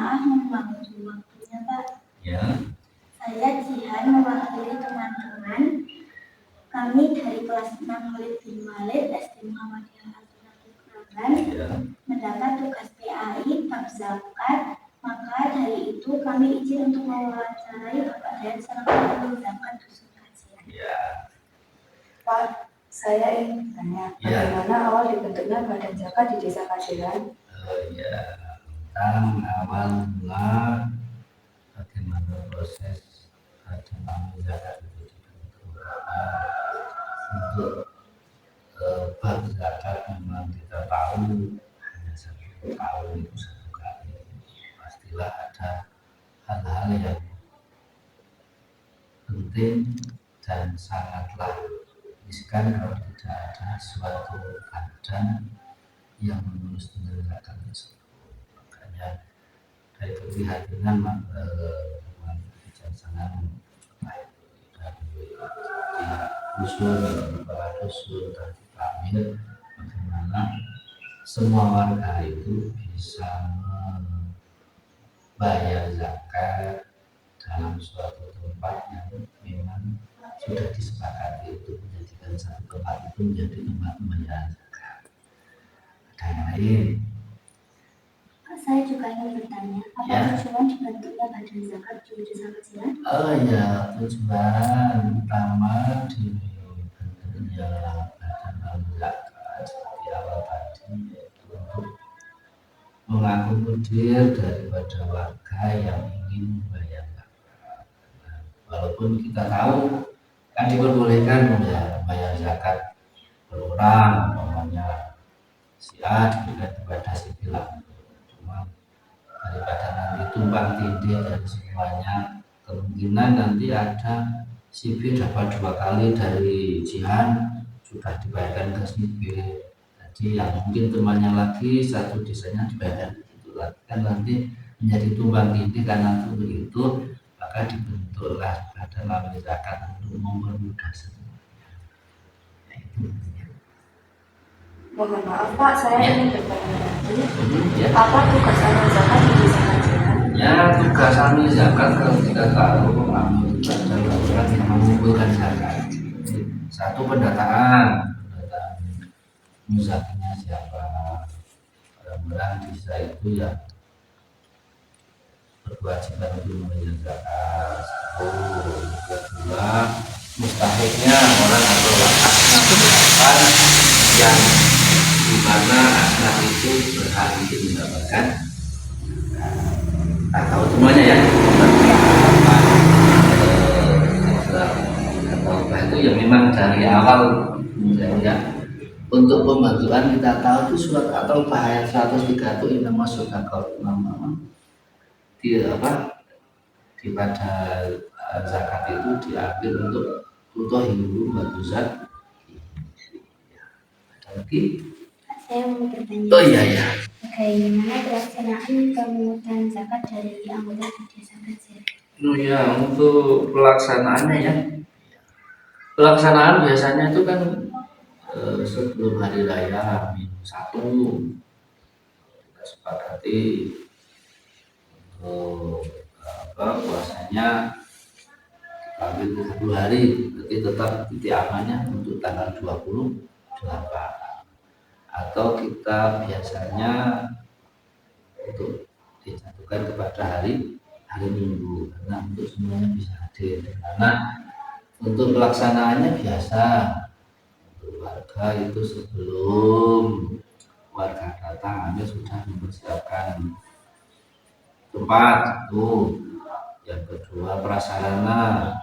maaf mengganggu waktunya, Pak. Ya. Saya Jihan mewakili teman-teman kami dari kelas 6 Khalid bin Walid SD Muhammadiyah Alternatif Kragan mendapat tugas PAI bab zakat. Maka dari itu kami izin untuk mewawancarai Bapak Dayan selaku pengambil zakat dusun kajian. Ya. Pak, saya ingin bertanya, bagaimana awal dibentuknya Badan Zakat di Desa Kajian? Tentang awal mula bagaimana proses pengambil zakat itu dibentuk. Untuk bab zakat memang kita tahu hanya 1 tahun itu 1 kali. Pastilah ada hal-hal yang penting dan sangatlah riskan kalau tidak ada suatu badan yang mengurus zakat tersebut. Makanya dari keprihatinan kebijaksanaan baik dari usul kepala dusun dan kami bagaimana semua warga itu bisa membayar zakat dalam suatu tempat yang memang sudah disepakati untuk menjadikan satu tempat itu menjadi tempat pembayaran zakat. Ada yang lain? Saya juga ingin bertanya, apa tujuan dibentuknya Badan Zakat di Desa Kajian? Tujuan utama dibentuknya Badan Zakat seperti awal tadi yaitu untuk mengakomodir daripada warga yang ingin membayar zakat. Walaupun kita tahu kan diperbolehkan membayar zakat per orang, umpamanya si A diberikan kepada si B. Cuma daripada nanti tumpang tindih dari semuanya, kemungkinan nanti ada si B dapat 2 kali dari Jihan sudah dibayarkan ke si B. Jadi yang mungkin temannya lagi satu desanya dibayarkan begitu lagi, kan nanti menjadi tumpang tindih. Karena untuk itu maka dibentuklah Badan Amil Zakat untuk mempermudah semua. Mohon maaf Pak, saya ingin bertanya lagi. Apa tugas amil zakat di Desa Kajian? Tugas amil zakat kalau kita tahu amil zakat adalah orang yang mengumpulkan zakat. Satu pendataan muzakirnya siapa, orang-orang desa itu ya berkewajiban untuk membayar zakat. Kedua, mustahiknya orang atau wakafnya yang di mana anak itu berhak untuk mendapatkan. Tahu semuanya ya. Atau itu yang memang dari awal ya. Untuk pembantuan kita tahu itu surat atau ayat 103 itu ini masuk akal di pada zakat itu diambil untuk tutohimu batuzat. Ada lagi? Saya mau bertanya. Iya. Bagaimana pelaksanaan pemungutan zakat dari anggota di Desa Kajian? Untuk pelaksanaannya ya. Pelaksanaan biasanya itu kan sebelum hari raya -1 kita sepakati untuk puasanya kita ambil 1 hari, berarti tetap titik amannya untuk tanggal 28. Atau kita biasanya untuk dijatuhkan kepada hari Minggu karena untuk semuanya bisa hadir. Karena untuk pelaksanaannya biasa untuk warga itu sebelum warga datang Anda sudah mempersiapkan tempat itu. Yang kedua prasarana,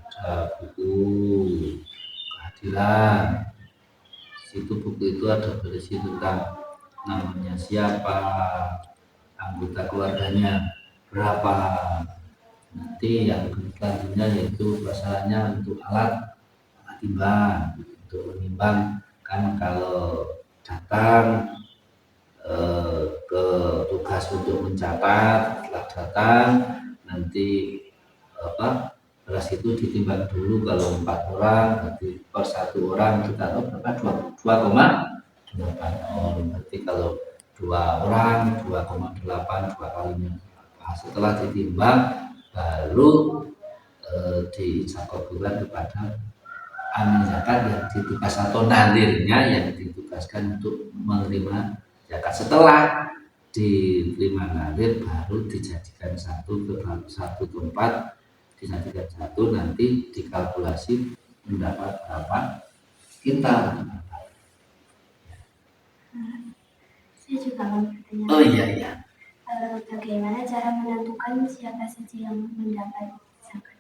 ada buku kehadiran. Buku itu ada berisi tentang namanya siapa, anggota keluarganya berapa. Nanti yang selanjutnya yaitu prasarannya untuk alat timbang, untuk menimbang kan kalau datang ke tugas untuk mencatat, setelah datang nanti beras itu ditimbang dulu. Kalau 4 orang berarti per 1 orang kita tahu berapa 2,8 on. Berarti kalau 2 orang 2,8 2 kalinya Setelah ditimbang baru diinsakobulan kepada amil zakat yang ditugas atau nadirnya yang ditugaskan untuk menerima zakat. Setelah diterima nadir baru dijadikan satu tempat, dijadikan satu, nanti dikalkulasi mendapat berapa kintal. Saya juga mau bertanya. Oh iya. Bagaimana cara menentukan siapa saja yang mendapat zakat?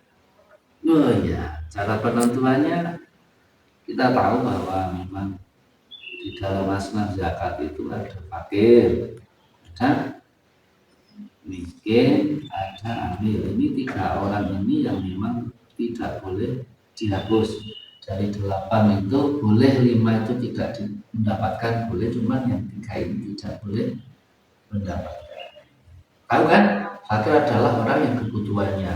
Oh iya, cara penentuannya kita tahu bahwa memang di dalam asnaf zakat itu ada fakir, ada miskin, ada amil. Ini 3 orang ini yang memang tidak boleh dihapus. Dari 8 itu boleh 5 itu tidak mendapatkan, boleh, cuman yang 3 ini tidak boleh mendapatkan. Tahu kan? Fakir adalah orang yang kebutuhannya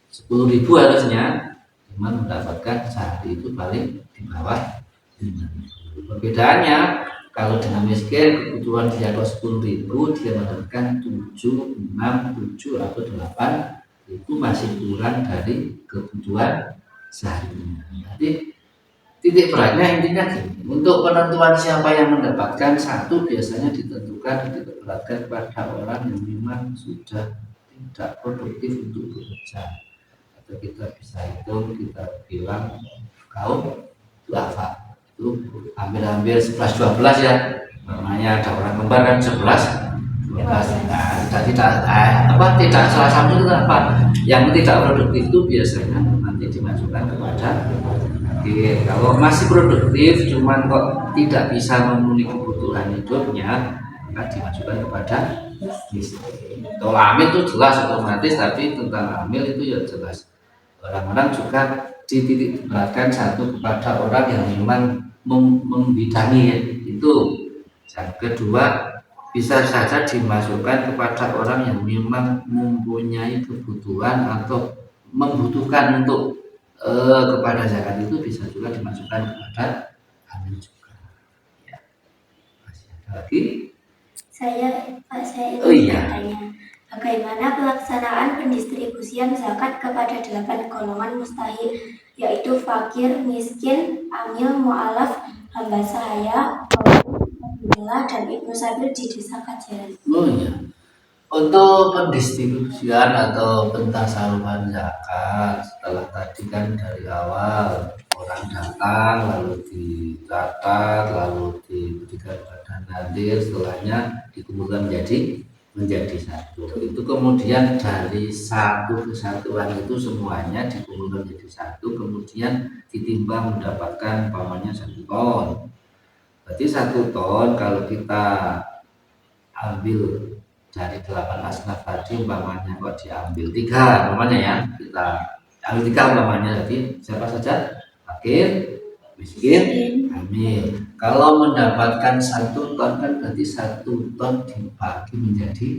10.000 harusnya, cuman mendapatkan sehari itu paling di bawah 5.000. Perbedaannya kalau dengan miskin kebutuhan dia kok 10.000, dia mendapatkan 7, 6, 7 atau 8, itu masih kurang dari kebutuhan seharinya. Jadi titik beratnya intinya gini, untuk penentuan siapa yang mendapatkan satu biasanya ditentukan titik beratkan pada orang yang memang sudah tidak produktif untuk bekerja. Atau kita bisa hitung, kita bilang kaum duafa itu hampir 11-12 ya, namanya ada orang kembar kan 11-12. Nah, tidak salah satu itu apa yang tidak produktif itu biasanya nanti dimasukkan kepada fakir. Kalau masih produktif cuman kok tidak bisa memenuhi kebutuhan hidupnya, maka dimasukkan kepada miskin. Kalau amil itu jelas otomatis, tapi tentang amil itu ya jelas. Orang-orang juga dititik beratkan satu kepada orang yang memang membidangi ya. Itu. Yang kedua bisa saja dimasukkan kepada orang yang memang mempunyai kebutuhan atau membutuhkan untuk kepada zakat, itu bisa juga dimasukkan kepada amil juga. Ya. Masih ada lagi? Saya ingin bertanya, bagaimana pelaksanaan pendistribusian zakat kepada 8 golongan mustahil, yaitu fakir, miskin, amil, mu'alaf, hamba sahaya, Alhamdulillah, dan Ibnu Sabil di desa Kajaran? Oh iya. Untuk pendistribusian atau pentasaruhan zakat, setelah tadi kan dari awal orang datang lalu dicatat, lalu diberikan pada nadir, setelahnya dikumpulkan menjadi satu. Itu kemudian dari satu kesatuan itu semuanya dikumpulkan menjadi satu, kemudian ditimbang mendapatkan umpamanya 1 ton. Berarti 1 ton kalau kita ambil dari 8 asnaf tadi, umpamanya kok diambil 3 umpamanya ya, kita ambil 3 umpamanya, jadi siapa saja? Fakir, miskin, amil. Kalau mendapatkan 1 ton kan berarti 1 ton dibagi menjadi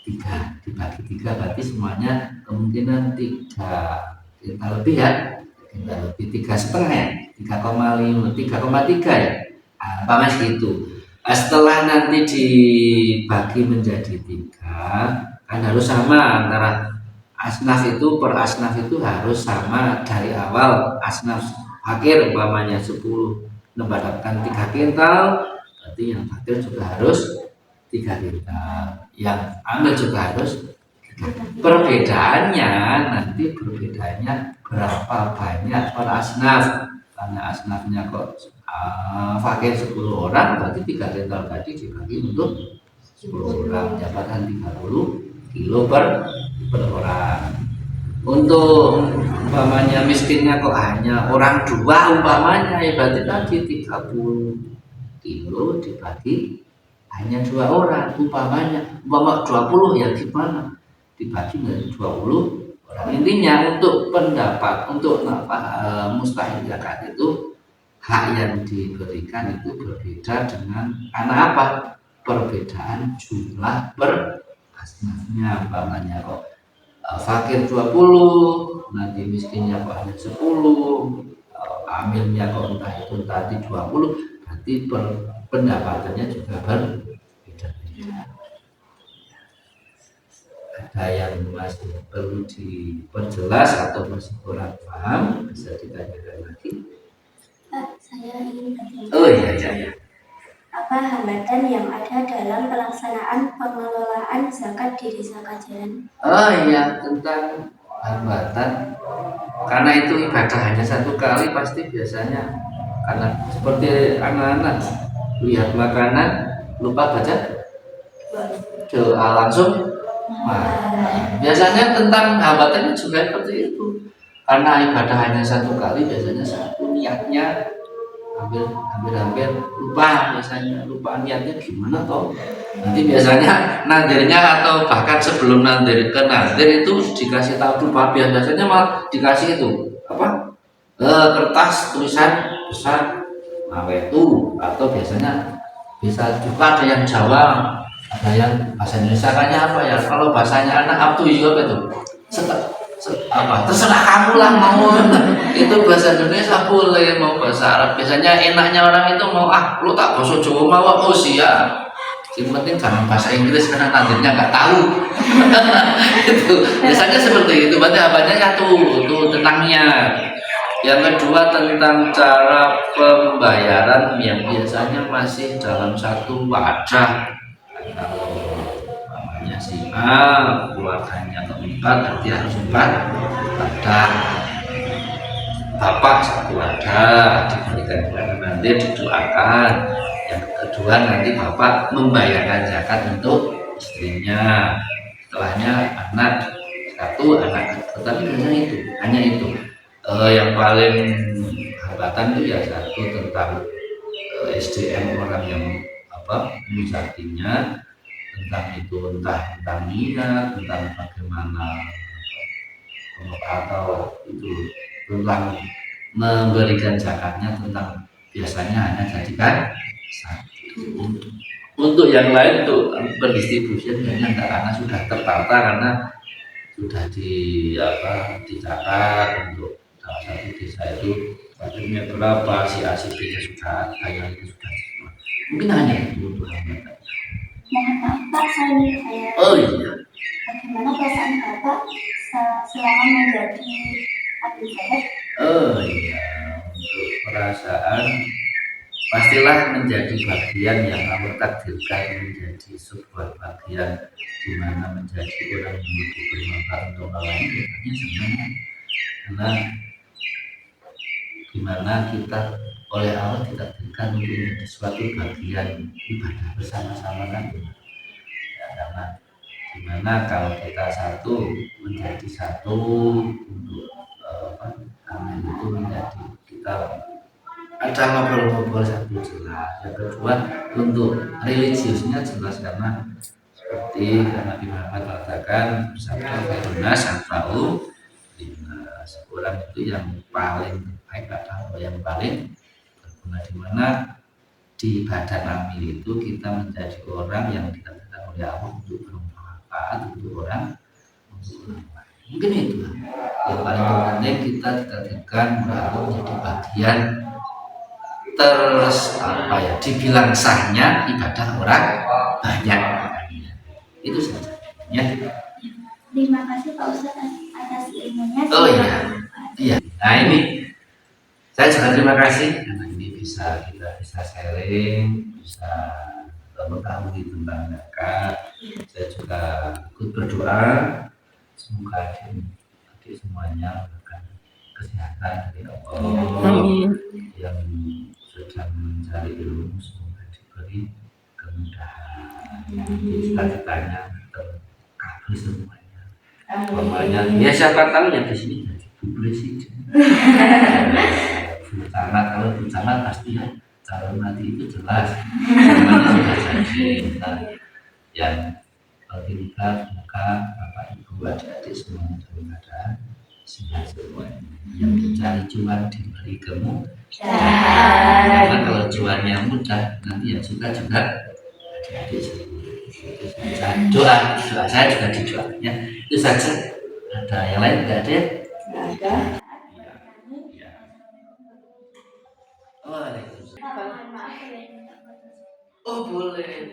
3, dibagi 3 berarti semuanya kemungkinan 3 kintal lebih ya, kintal lebih 3,5 ya, 3,5, 3,3 ya, umpamanya segitu. Setelah nanti dibagi menjadi 3 kan harus sama antara asnaf itu, per asnaf itu harus sama dari awal. Asnaf fakir umpamanya 10 mendapatkan 3 kintal, berarti yang fakir juga harus 3 kintal, yang amil juga harus 3. Perbedaannya nanti berapa banyak per asnaf, karena asnafnya kok fakir 10 orang, berarti 3 kintal tadi dibagi untuk 10 orang, dapatkan 30 kilo per orang. Untuk umpamanya miskinnya kok hanya orang 2 umpamanya, ya berarti tadi 30 kilo dibagi hanya 2 orang umpamanya. Umpama 20 ya gimana? Dibagi menjadi 20 orang. Intinya untuk pendapat, untuk mustahil zakat itu hak yang diberikan itu berbeda dengan karena apa? Perbedaan jumlah per asnafnya. Umpamanya kok fakir 20, nanti miskinnya kok hanya 10, amilnya kok entah itu tadi 20, berarti pendapatannya juga berbeda. Ada ada yang masih perlu diperjelas atau masih kurang paham, bisa ditanyakan lagi. Pak, saya ingin bertanya. Oh iya. Apa hambatan yang ada dalam pelaksanaan pengelolaan zakat di desa Kajaran? Oh iya, tentang hambatan. Karena itu ibadah hanya satu kali, pasti biasanya karena seperti anak-anak lihat makanan lupa baca doa langsung. Nah, biasanya tentang hambatannya juga seperti itu. Karena ibadah hanya satu kali, biasanya satu niatnya hampir lupa, biasanya lupa niatnya gimana toh. Nanti biasanya nadirnya atau bahkan sebelum nadir ke nadir itu dikasih tahu lupa, biasanya malah dikasih itu apa kertas tulisan besar itu, atau biasanya bisa juga ada yang Jawa, ada yang bahasa Indonesia kayaknya apa ya, kalau bahasanya anak up to you apa itu terserah kamu lah mau itu bahasa Indonesia boleh, mau bahasa Arab. Biasanya enaknya orang itu mau lu tak bahasa Jawa mau, oh siap, yang penting jangan bahasa Inggris karena nantinya nggak tahu. Itu biasanya seperti itu. Berarti apanya satu itu tentang niat. Yang kedua tentang cara pembayaran yang biasanya masih dalam satu wadah. Kalau namanya si A, keluarganya keempat, berarti harus empat wadah. Bapak satu wadah, diberikan kepada nanti didoakan. Yang kedua nanti bapak membayarkan zakat untuk istrinya. Setelahnya anak satu, anak tetapi hanya itu. Yang paling hambatan itu ya satu tentang SDM orang yang menzatinya, tentang itu tentang niat, tentang bagaimana atau itu tentang memberikan zakatnya, tentang biasanya hanya jadikan satu. Untuk yang lain untuk pendistribusian karena sudah tertata, karena sudah dicatat untuk salah satu desa itu budgetnya berapa, si ACP-nya sudah bayar itu sudah semua. Mungkin hanya itu untuk hambatan. Mohon maaf Pak, saya ingin tanya. Oh iya. Bagaimana perasaan Bapak selama menjadi abdi zakat? Oh iya, untuk perasaan pastilah menjadi bagian yang Allah takdirkan, menjadi sebuah bagian di mana menjadi orang yang lebih bermanfaat untuk orang lain. Biasanya senang, karena dimana kita oleh Allah ditakdirkan untuk menjadi suatu bagian ibadah bersama-sama kan ya, karena dimana kalau kita satu menjadi satu untuk amin itu menjadi kita ada ngobrol-ngobrol satu jelas. Yang kedua untuk religiusnya jelas, karena seperti Nabi Muhammad katakan bersabda Firnas yang tahu seorang itu yang paling baik atau yang paling berguna, di mana di badan amil itu kita menjadi orang yang dikatakan oleh Allah untuk bermanfaat untuk orang lain. Mungkin itu yang paling penting, kita dikatakan bahwa menjadi bagian dibilang sahnya ibadah orang banyak. Itu saja ya. Terima kasih Pak Ustadz atas ilmunya. Oh iya. Nah ini saya juga terima kasih karena ini kita bisa sharing, bisa mengetahui tentang zakat. Saya juga ikut berdoa semoga adik semuanya akan kesehatan dari Allah. Yang sedang mencari ilmu semoga diberi kemudahan. Cita-citanya terkabul semuanya. Pokoknya ya siapa tahu yang di sini jadi presiden. Bencana, kalau bencana pasti ya calon nanti itu jelas. Semuanya sudah jadi. Yang kita semoga Bapak Ibu adik-adik semuanya dalam keadaan sehat semuanya. Yang mencari cuan diberi kemudahan. Karena kalau cuannya mudah nanti yang suka juga adik-adik semua. Doa saya juga dijualnya. Itu saja. Ada yang lain tidak ada? Tidak ada. Waalaikumsalam. Oh boleh.